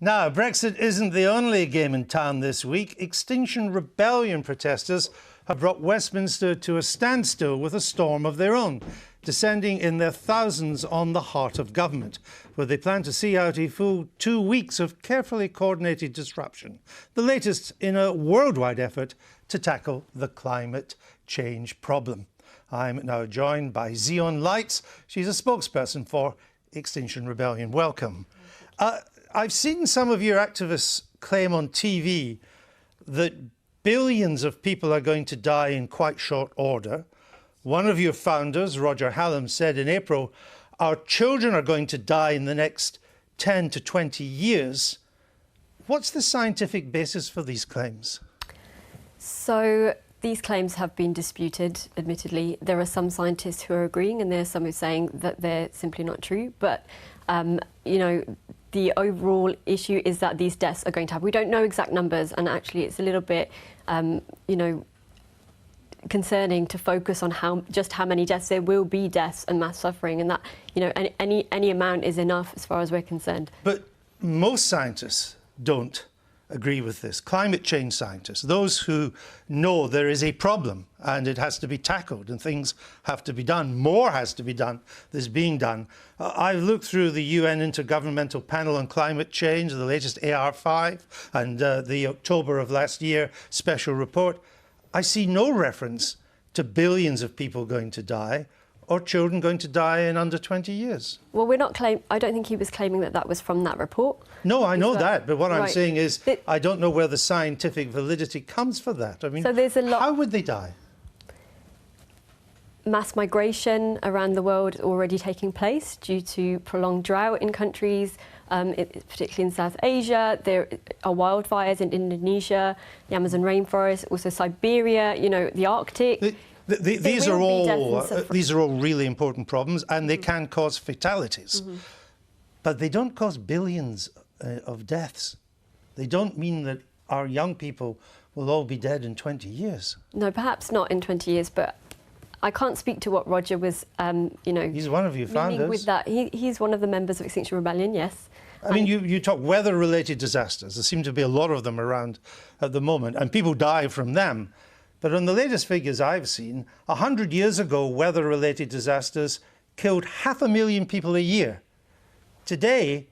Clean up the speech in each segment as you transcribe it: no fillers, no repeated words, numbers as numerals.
Now, Brexit isn't the only game in town this week. Extinction Rebellion protesters have brought Westminster to a standstill with a storm of their own, descending in their thousands on the heart of government, where they plan to see out a full 2 weeks of carefully coordinated disruption, the latest in a worldwide effort to tackle the climate change problem. I'm now joined by Xeon Lights. She's a spokesperson for Extinction Rebellion. Welcome. I've seen some of your activists claim on TV that billions of people are going to die in quite short order. One of your founders, Roger Hallam, said in April, our children are going to die in the next 10 to 20 years. What's the scientific basis for these claims? So these claims have been disputed, admittedly. There are some scientists who are agreeing and there are some who are saying that they're simply not true. But, you know, the overall issue is that these deaths are going to happen. We don't know exact numbers, and actually it's a little bit, you know, concerning to focus on how many deaths. There will be deaths and mass suffering, and that, you know, any amount is enough as far as we're concerned. But most scientists don't agree with this. Climate change scientists, those who know there is a problem and it has to be tackled and things have to be done, more has to be done that's being done. I've looked through the UN Intergovernmental Panel on Climate Change, the latest AR5, and the October of last year special report. I see no reference to billions of people going to die or children going to die in under 20 years. Well, I don't think he was claiming that that was from that report. No, I know that, but what I'm saying is I don't know where the scientific validity comes for that. I mean, so there's a lot. How would they die? Mass migration around the world already taking place due to prolonged drought in countries, particularly in South Asia. There are wildfires in Indonesia, the Amazon rainforest, also Siberia, you know, the Arctic. These are all really important problems, and they can cause fatalities. But they don't cause billions of deaths. They don't mean that our young people will all be dead in 20 years. No, perhaps not in 20 years, but I can't speak to what Roger was, you know... He's one of your founders. With that. He's one of the members of Extinction Rebellion, yes. I mean, you talk weather-related disasters. There seem to be a lot of them around at the moment, and people die from them. But on the latest figures I've seen, 100 years ago, weather-related disasters killed 500,000 people a year. Today,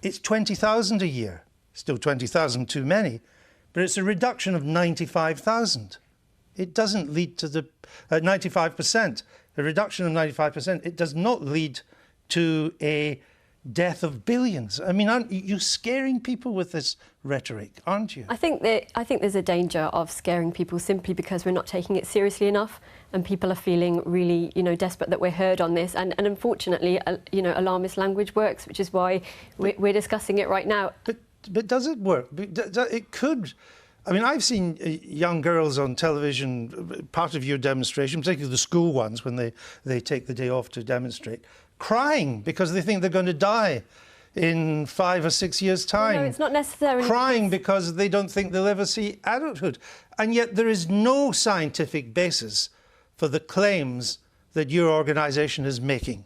it's 20,000 a year. Still 20,000 too many, but it's a reduction of 95,000. It doesn't lead to the 95%. A reduction of 95%, it does not lead to a death of billions. I mean, aren't you scaring people with this rhetoric, aren't you? I think there's a danger of scaring people simply because we're not taking it seriously enough, and people are feeling really, you know, desperate that we're heard on this. And unfortunately, you know, alarmist language works, which is why we're discussing it right now. But does it work? It could. I mean, I've seen young girls on television, part of your demonstration, particularly the school ones, when they take the day off to demonstrate, crying because they think they're going to die in 5 or 6 years' time. No, it's not necessarily... Crying because they don't think they'll ever see adulthood. And yet there is no scientific basis for the claims that your organisation is making.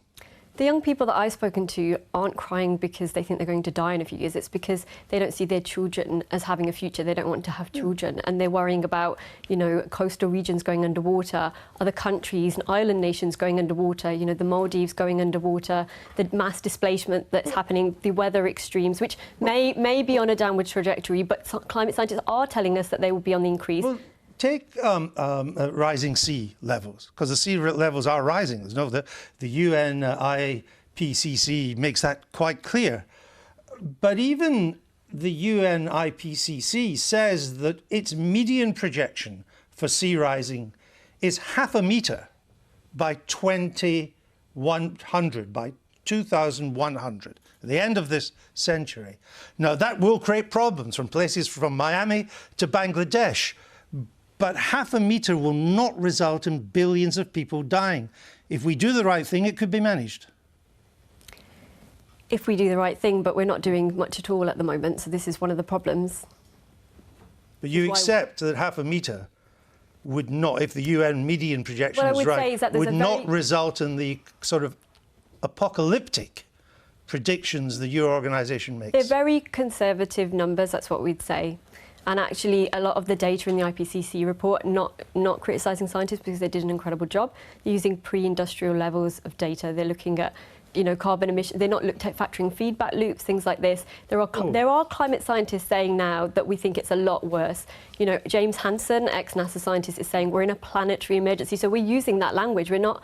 The young people that I've spoken to aren't crying because they think they're going to die in a few years. It's because they don't see their children as having a future. They don't want to have children. And they're worrying about, you know, coastal regions going underwater, other countries and island nations going underwater, you know, the Maldives going underwater, the mass displacement that's happening, the weather extremes, which may be on a downward trajectory, but climate scientists are telling us that they will be on the increase. Well, take rising sea levels, because the sea levels are rising. There's no, the UN IPCC makes that quite clear. But even the UN IPCC says that its median projection for sea rising is 0.5 metre by 2100, by 2100, at the end of this century. Now, that will create problems from places from Miami to Bangladesh. But 0.5 metre will not result in billions of people dying. If we do the right thing, it could be managed. If we do the right thing, but we're not doing much at all at the moment, so this is one of the problems. But you accept that 0.5 metre would not, if the UN median projection is right, would not result in the sort of apocalyptic predictions that your organisation makes? They're very conservative numbers, that's what we'd say. And actually, a lot of the data in the IPCC report, not criticising scientists because they did an incredible job, using pre-industrial levels of data. They're looking at, carbon emissions. They're not looked at factoring feedback loops, things like this. There are climate scientists saying now that we think it's a lot worse. James Hansen, ex-NASA scientist, is saying we're in a planetary emergency. So we're using that language. We're not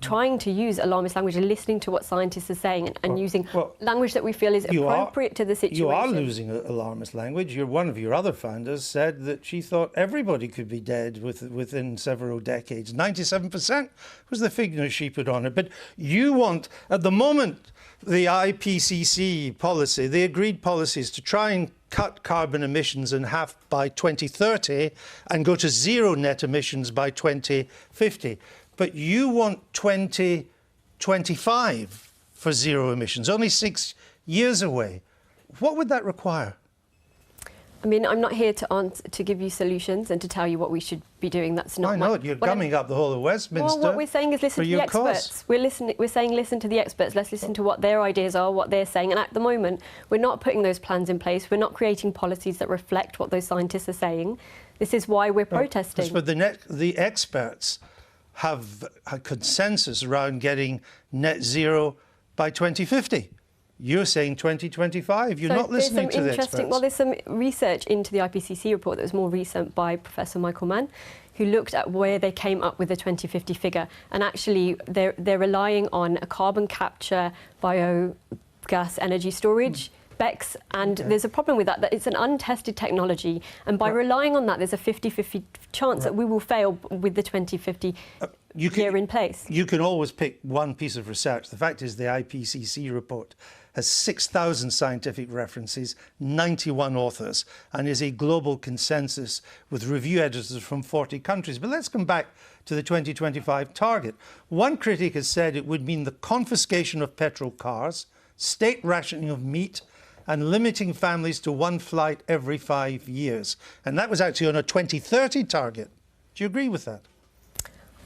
trying to use alarmist language. We're listening to what scientists are saying and using language that we feel is appropriate to the situation. You are losing alarmist language. One of your other founders said that she thought everybody could be dead within several decades. 97% was the figure she put on it. But you want, at the moment, the IPCC policy, the agreed policy is to try and cut carbon emissions in half by 2030 and go to zero net emissions by 2050. But you want 2025 for zero emissions, only 6 years away. What would that require? I mean, I'm not here to give you solutions and to tell you what we should be doing. That's not. I know you're gumming up the whole of Westminster. Well, what we're saying is listen to the experts. We're saying listen to the experts. Let's listen to what their ideas are, what they're saying. And at the moment, we're not putting those plans in place. We're not creating policies that reflect what those scientists are saying. This is why we're protesting. But the experts have a consensus around getting net zero by 2050. You're saying 2025. You're not listening to the experts. Well, there's some research into the IPCC report that was more recent by Professor Michael Mann, who looked at where they came up with the 2050 figure. And actually, they're relying on a carbon capture, biogas energy storage, BECCS, and there's a problem with that it's an untested technology. And by relying on that, there's a 50-50 chance that we will fail with the 2050 year in place. You can always pick one piece of research. The fact is the IPCC report has 6,000 scientific references, 91 authors, and is a global consensus with review editors from 40 countries. But let's come back to the 2025 target. One critic has said it would mean the confiscation of petrol cars, state rationing of meat, and limiting families to one flight every 5 years. And that was actually on a 2030 target. Do you agree with that?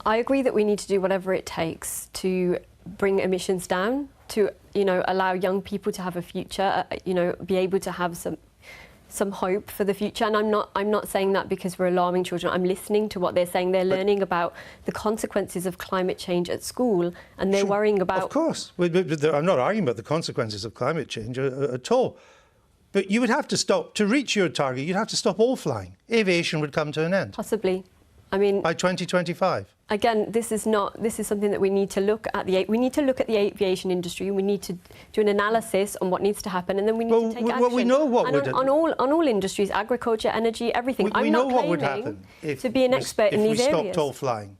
I agree that we need to do whatever it takes to bring emissions down, to allow young people to have a future, be able to have some hope for the future. And I'm not saying that because we're alarming children. I'm listening to what they're saying. They're learning about the consequences of climate change at school, and they're worrying about. Of course, I'm not arguing about the consequences of climate change at all. But you would have to stop to reach your target. You'd have to stop all flying. Aviation would come to an end. Possibly. I mean, by 2025. Again, this is something that we need to look at. We need to look at the aviation industry. We need to do an analysis on what needs to happen, and then we need to take action. Well, we know what would on all industries, agriculture, energy, everything. We know what would happen to be an expert in these areas. If we stopped all flying.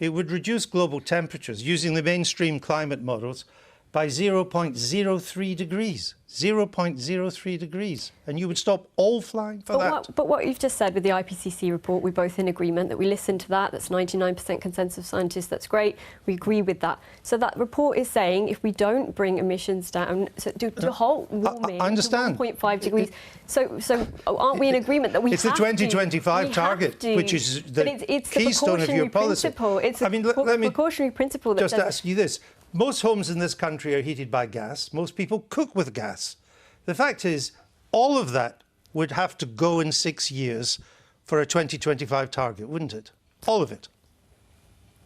It would reduce global temperatures using the mainstream climate models by 0.03 degrees. 0.03 degrees. And you would stop all flying for that. But what you've just said with the IPCC report, we're both in agreement that we listen to that. That's 99% consensus of scientists. That's great. We agree with that. So that report is saying if we don't bring emissions down, so to halt warming I understand. to 1.5 degrees. So aren't we in agreement that we have to? It's the 2025 target, which is the keystone of your policy. It's the precautionary principle that just ask you this. Most homes in this country are heated by gas. Most people cook with gas. The fact is, all of that would have to go in 6 years for a 2025 target, wouldn't it? All of it.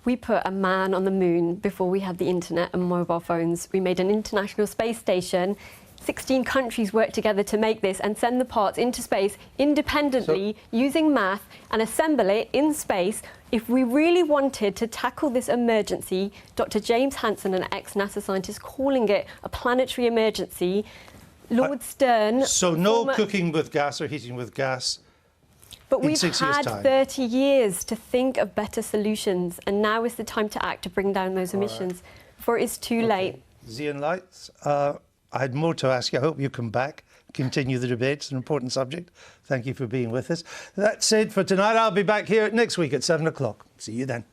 We put a man on the moon before we had the internet and mobile phones. We made an international space station. 16 countries worked together to make this and send the parts into space independently using math and assemble it in space. If we really wanted to tackle this emergency, Dr. James Hansen, an ex-NASA scientist, calling it a planetary emergency, Lord Stern... So no cooking with gas or heating with gas. But we've had 30 years to think of better solutions, and now is the time to act to bring down those emissions before it is too late. Zian Lights, I had more to ask you. I hope you come back, continue the debate. It's an important subject. Thank you for being with us. That's it for tonight. I'll be back here next week at 7 o'clock. See you then.